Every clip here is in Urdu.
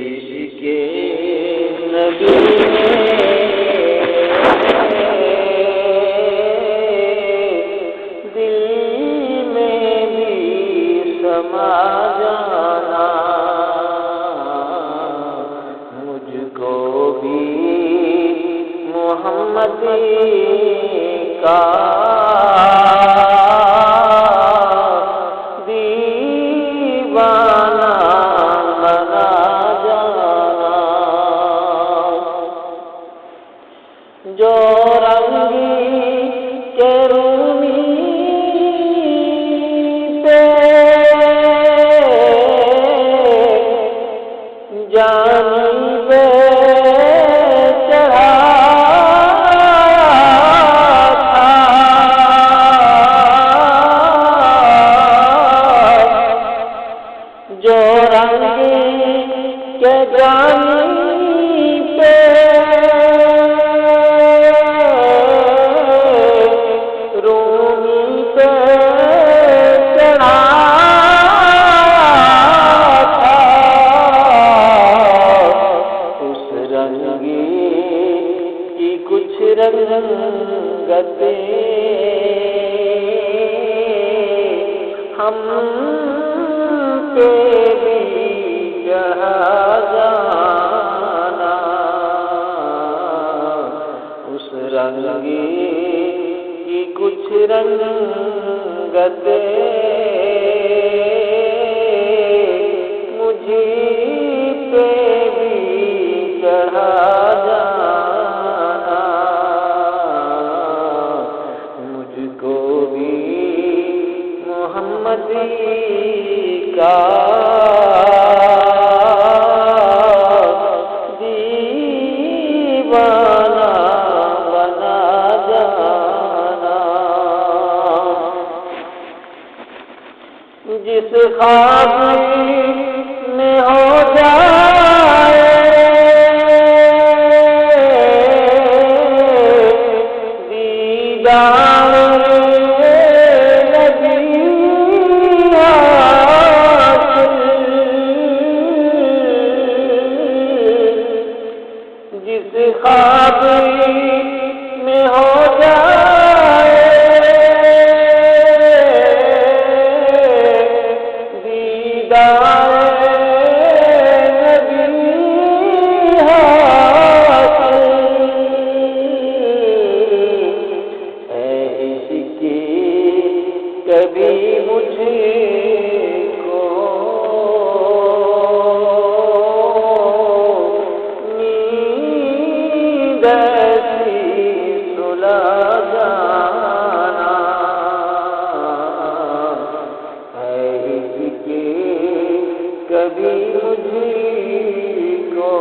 عشق نبی دل میں بھی سما جانا، مجھ کو بھی محمد کا جو رنگی کے رومی پہ جانی پہ چڑھا تھا، جو رنگی کے جانی پہ رنگتے ہم پہ بھی چڑھا جانا، اس رنگی کی کچھ رنگتے مجھے پہ بھی چڑھا جانا، محمد کا دیوانہ بنا جانا، جس خواب میں ہو جائے دیدار خواب میں ہو جائے دیدار نبی حاصل، اے عشق کبھی مجھے سلا جانا، ہے کہ کبھی مجھ کو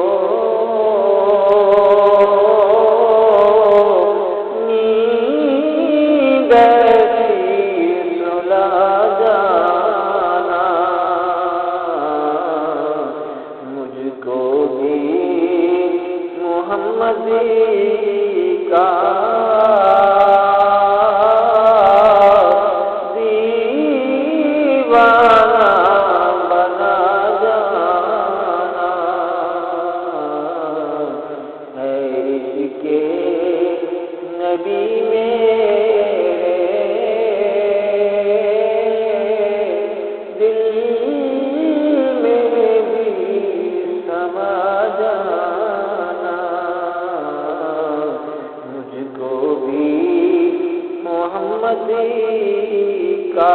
نیند ایسی سلا جانا، مجھ کو بھی محمد کا دیوانہ بنا جانا، ہے عشق نبی میرے دل میں بھی سما جانا، محمد کا